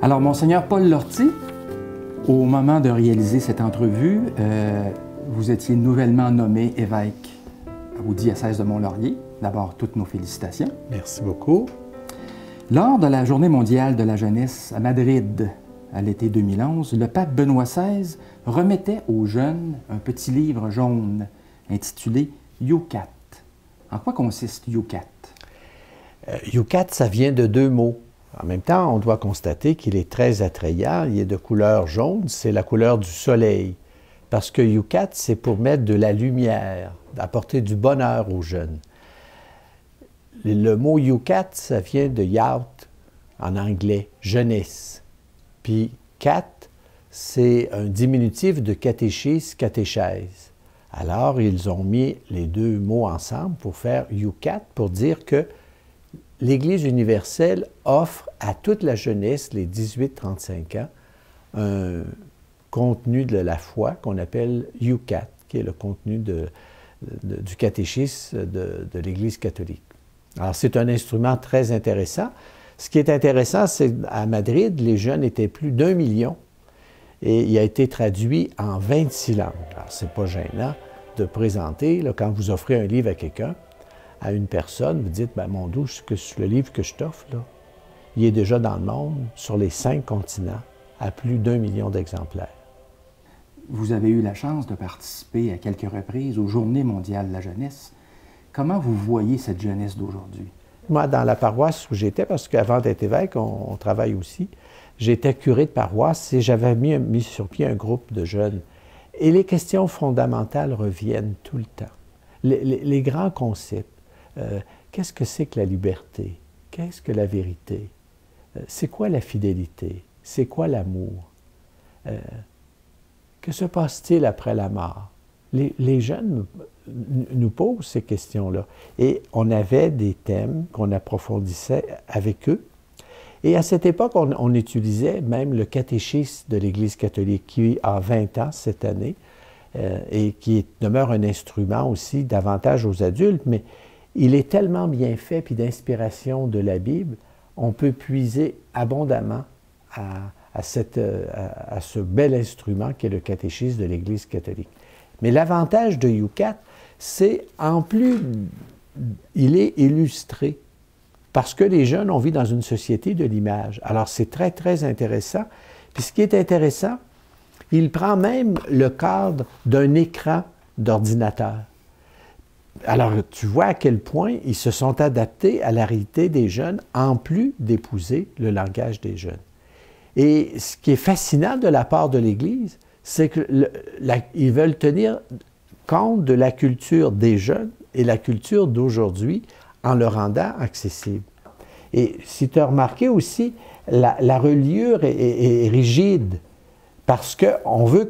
Alors, Monseigneur Paul Lortie, au moment de réaliser cette entrevue, vous étiez nouvellement nommé évêque au diocèse de Mont-Laurier. D'abord, toutes nos félicitations. Merci beaucoup. Lors de la Journée mondiale de la jeunesse à Madrid, à l'été 2011, le pape Benoît XVI remettait aux jeunes un petit livre jaune intitulé Yucat. En quoi consiste Yucat? Yucat, ça vient de deux mots. En même temps, on doit constater qu'il est très attrayant. Il est de couleur jaune, c'est la couleur du soleil. Parce que Yucat, c'est pour mettre de la lumière, apporter du bonheur aux jeunes. Le mot Yucat, ça vient de Youth, en anglais, jeunesse. Puis cat, c'est un diminutif de catéchisme, catéchèse. Alors, ils ont mis les deux mots ensemble pour faire Yucat, pour dire que l'Église universelle offre à toute la jeunesse, les 18-35 ans, un contenu de la foi qu'on appelle Yucat, qui est le contenu du catéchisme de l'Église catholique. Alors, c'est un instrument très intéressant. Ce qui est intéressant, c'est qu'à Madrid, les jeunes étaient plus d'1 million et il a été traduit en 26 langues. Alors, c'est pas gênant de présenter, là, quand vous offrez un livre à quelqu'un, à une personne, vous dites, ben, mon Dieu, le livre que je t'offre, là, il est déjà dans le monde, sur les 5 continents, à plus d'1 million d'exemplaires. Vous avez eu la chance de participer à quelques reprises aux Journées mondiales de la jeunesse. Comment vous voyez cette jeunesse d'aujourd'hui? Moi, dans la paroisse où j'étais, parce qu'avant d'être évêque, on travaille aussi, j'étais curé de paroisse et j'avais mis sur pied un groupe de jeunes. Et les questions fondamentales reviennent tout le temps. Les grands concepts. Qu'est-ce que c'est que la liberté? Qu'est-ce que la vérité? C'est quoi la fidélité? C'est quoi l'amour? Que se passe-t-il après la mort? Les jeunes nous posent ces questions-là. Et on avait des thèmes qu'on approfondissait avec eux. Et à cette époque, on utilisait même le catéchisme de l'Église catholique, qui a 20 ans cette année, et qui demeure un instrument aussi davantage aux adultes, mais il est tellement bien fait, puis d'inspiration de la Bible, on peut puiser abondamment à ce bel instrument qui est le catéchisme de l'Église catholique. Mais l'avantage de Yucat, c'est en plus, il est illustré, parce que les jeunes, on vit dans une société de l'image. Alors c'est très, très intéressant. Puis ce qui est intéressant, il prend même le cadre d'un écran d'ordinateur. Alors, tu vois à quel point ils se sont adaptés à la réalité des jeunes, en plus d'épouser le langage des jeunes. Et ce qui est fascinant de la part de l'Église, c'est qu'ils veulent tenir compte de la culture des jeunes et la culture d'aujourd'hui en le rendant accessible. Et si tu as remarqué aussi, la reliure est rigide parce qu'on veut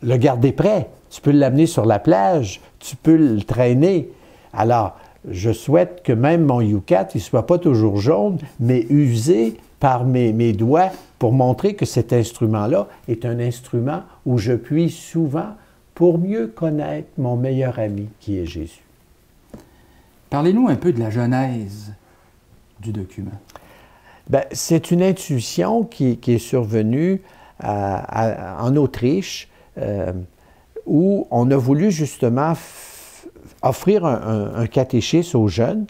le garder prêt. Tu peux l'amener sur la plage, tu peux le traîner. Alors, je souhaite que même mon Yucat, il ne soit pas toujours jaune, mais usé par mes doigts pour montrer que cet instrument-là est un instrument où je puise souvent pour mieux connaître mon meilleur ami qui est Jésus. Parlez-nous un peu de la genèse du document. Bien, c'est une intuition qui est survenue en Autriche, où on a voulu justement offrir un catéchisme aux jeunes.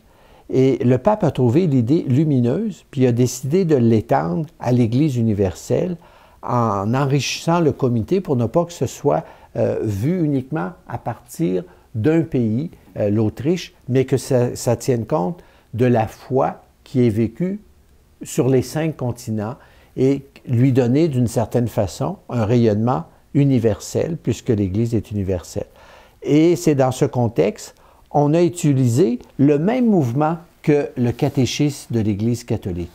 Et le pape a trouvé l'idée lumineuse, puis a décidé de l'étendre à l'Église universelle en enrichissant le comité pour ne pas que ce soit vu uniquement à partir d'un pays, l'Autriche, mais que ça tienne compte de la foi qui est vécue sur les 5 continents et lui donner d'une certaine façon un rayonnement universel, puisque l'Église est universelle. Et c'est dans ce contexte, on a utilisé le même mouvement que le catéchisme de l'Église catholique.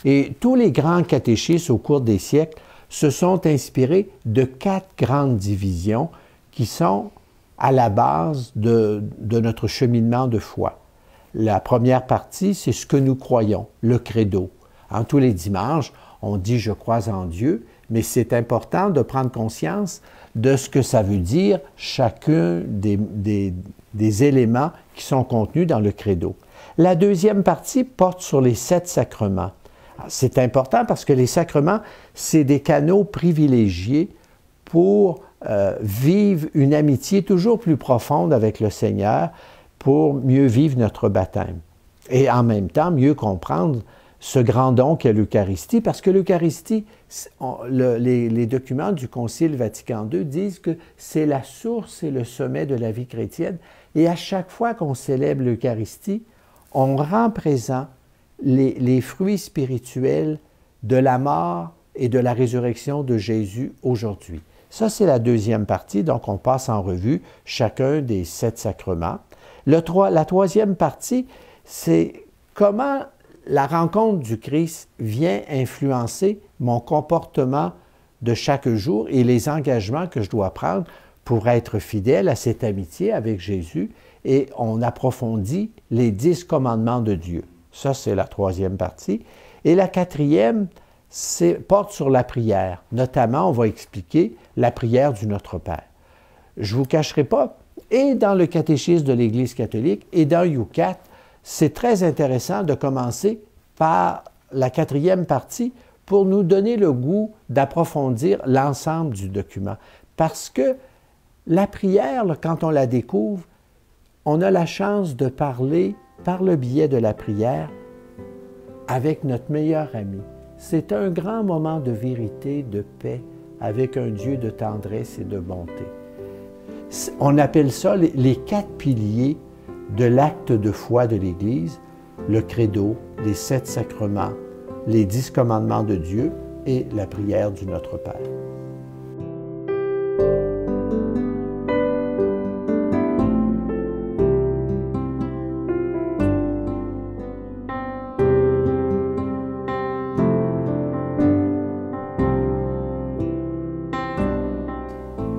Et tous les grands catéchismes au cours des siècles se sont inspirés de 4 grandes divisions qui sont à la base de notre cheminement de foi. La première partie, c'est ce que nous croyons, le credo. En tous les dimanches, on dit « je crois en Dieu », mais c'est important de prendre conscience de ce que ça veut dire chacun des éléments qui sont contenus dans le credo. La deuxième partie porte sur les 7 sacrements. C'est important parce que les sacrements, c'est des canaux privilégiés pour vivre une amitié toujours plus profonde avec le Seigneur, pour mieux vivre notre baptême. Et en même temps, mieux comprendre ce grand don qu'est l'Eucharistie, parce que l'Eucharistie, les documents du Concile Vatican II disent que c'est la source et le sommet de la vie chrétienne. Et à chaque fois qu'on célèbre l'Eucharistie, on rend présent les fruits spirituels de la mort et de la résurrection de Jésus aujourd'hui. Ça, c'est la deuxième partie, donc on passe en revue chacun des 7 sacrements. La troisième partie, c'est comment la rencontre du Christ vient influencer mon comportement de chaque jour et les engagements que je dois prendre pour être fidèle à cette amitié avec Jésus. Et on approfondit les 10 commandements de Dieu. Ça, c'est la troisième partie. Et la quatrième, porte sur la prière. Notamment, on va expliquer la prière du Notre Père. Je ne vous cacherai pas, et dans le catéchisme de l'Église catholique et dans Youcat, c'est très intéressant de commencer par la quatrième partie pour nous donner le goût d'approfondir l'ensemble du document. Parce que la prière, quand on la découvre, on a la chance de parler par le biais de la prière avec notre meilleur ami. C'est un grand moment de vérité, de paix, avec un Dieu de tendresse et de bonté. On appelle ça les 4 piliers de l'acte de foi de l'Église, le credo, les 7 sacrements, les 10 commandements de Dieu et la prière du Notre Père.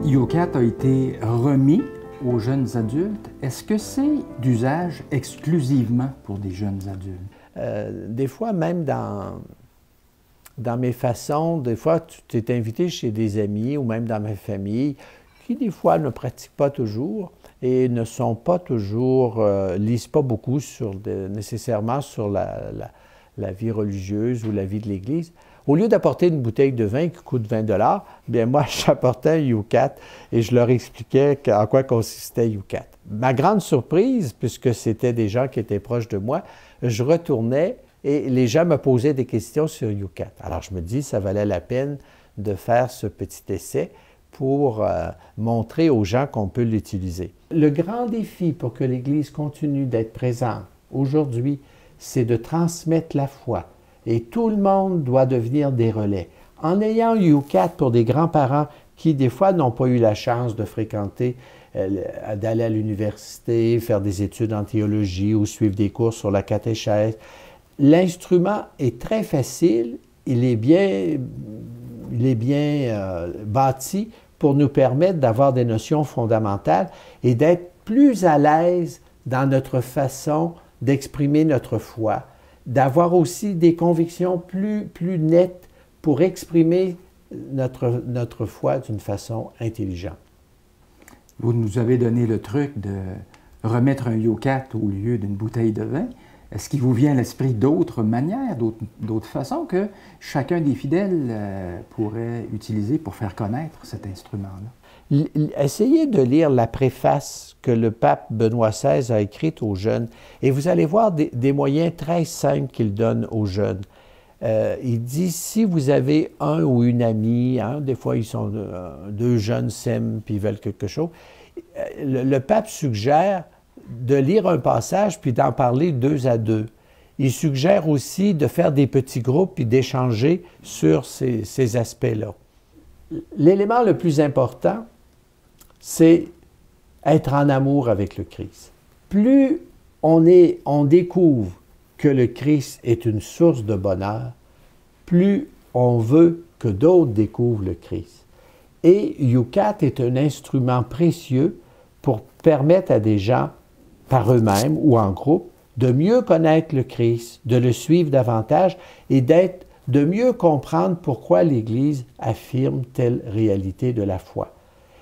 Youcat a été remis aux jeunes adultes. Est-ce que c'est d'usage exclusivement pour des jeunes adultes? Des fois, même dans mes façons, des fois, tu es invité chez des amis ou même dans ma famille qui, des fois, ne pratiquent pas toujours et ne sont pas toujours, lisent pas beaucoup nécessairement sur la vie religieuse ou la vie de l'Église. Au lieu d'apporter une bouteille de vin qui coûte 20 $, bien moi, j'apportais un Youcat et je leur expliquais en quoi consistait Youcat. Ma grande surprise, puisque c'était des gens qui étaient proches de moi, je retournais et les gens me posaient des questions sur Youcat. Alors je me dis, ça valait la peine de faire ce petit essai pour montrer aux gens qu'on peut l'utiliser. Le grand défi pour que l'Église continue d'être présente aujourd'hui, c'est de transmettre la foi. Et tout le monde doit devenir des relais. En ayant Youcat pour des grands-parents qui, des fois, n'ont pas eu la chance de fréquenter, d'aller à l'université, faire des études en théologie ou suivre des cours sur la catéchèse, l'instrument est très facile, il est bien bâti pour nous permettre d'avoir des notions fondamentales et d'être plus à l'aise dans notre façon d'exprimer notre foi, d'avoir aussi des convictions plus nettes pour exprimer notre foi d'une façon intelligente. Vous nous avez donné le truc de remettre un Youcat au lieu d'une bouteille de vin. Est-ce qu'il vous vient à l'esprit d'autres manières, d'autres façons que chacun des fidèles pourrait utiliser pour faire connaître cet instrument-là? Essayez de lire la préface que le pape Benoît XVI a écrite aux jeunes et vous allez voir des moyens très simples qu'il donne aux jeunes. Il dit, si vous avez un ou une amie, des fois ils sont deux jeunes s'aiment puis veulent quelque chose, le pape suggère de lire un passage puis d'en parler 2 à 2. Il suggère aussi de faire des petits groupes puis d'échanger sur ces aspects-là. L'élément le plus important, c'est être en amour avec le Christ. Plus on découvre que le Christ est une source de bonheur, plus on veut que d'autres découvrent le Christ. Et Youcat est un instrument précieux pour permettre à des gens, par eux-mêmes ou en groupe, de mieux connaître le Christ, de le suivre davantage et de mieux comprendre pourquoi l'Église affirme telle réalité de la foi.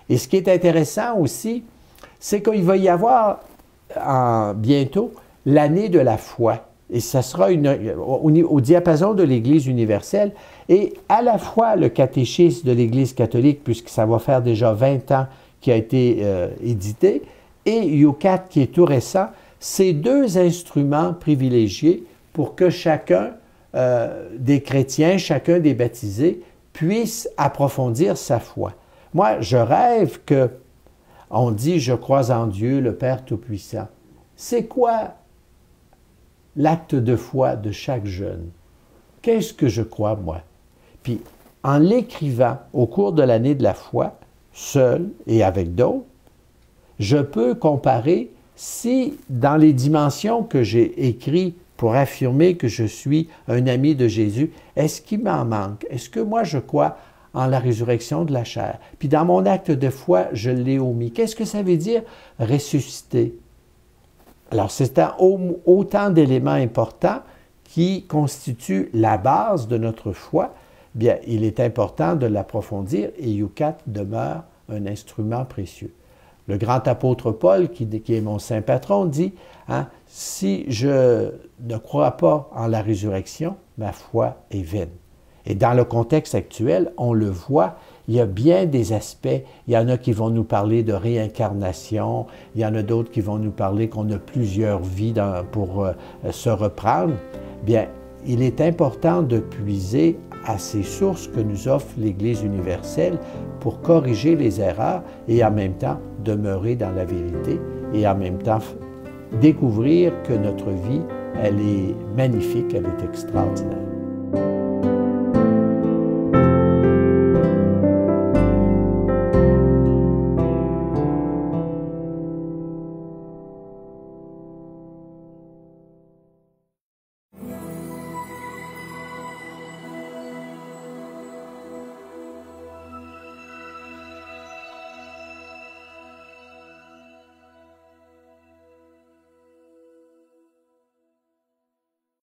Et ce qui est intéressant aussi, c'est qu'il va y avoir bientôt l'année de la foi. Et ça sera au diapason de l'Église universelle. Et à la fois le catéchisme de l'Église catholique, puisque ça va faire déjà 20 ans qu'il a été édité, et YouCat qui est tout récent, c'est deux instruments privilégiés pour que chacun des chrétiens, chacun des baptisés, puisse approfondir sa foi. Moi, je rêve que, on dit « Je crois en Dieu, le Père Tout-Puissant ». C'est quoi l'acte de foi de chaque jeune? Qu'est-ce que je crois, moi? Puis, en l'écrivant au cours de l'année de la foi, seul et avec d'autres, je peux comparer si, dans les dimensions que j'ai écrites pour affirmer que je suis un ami de Jésus, est-ce qu'il m'en manque? Est-ce que moi, je crois en la résurrection de la chair? Puis dans mon acte de foi, je l'ai omis. Qu'est-ce que ça veut dire ressusciter? Alors, c'est autant d'éléments importants qui constituent la base de notre foi. Bien, il est important de l'approfondir et YouCat demeure un instrument précieux. Le grand apôtre Paul, qui est mon saint patron, dit hein, « Si je ne crois pas en la résurrection, ma foi est vaine. » Et dans le contexte actuel, on le voit, il y a bien des aspects. Il y en a qui vont nous parler de réincarnation, il y en a d'autres qui vont nous parler qu'on a plusieurs vies pour se reprendre. Bien, il est important de puiser à ces sources que nous offre l'Église universelle pour corriger les erreurs et en même temps demeurer dans la vérité et en même temps découvrir que notre vie, elle est magnifique, elle est extraordinaire.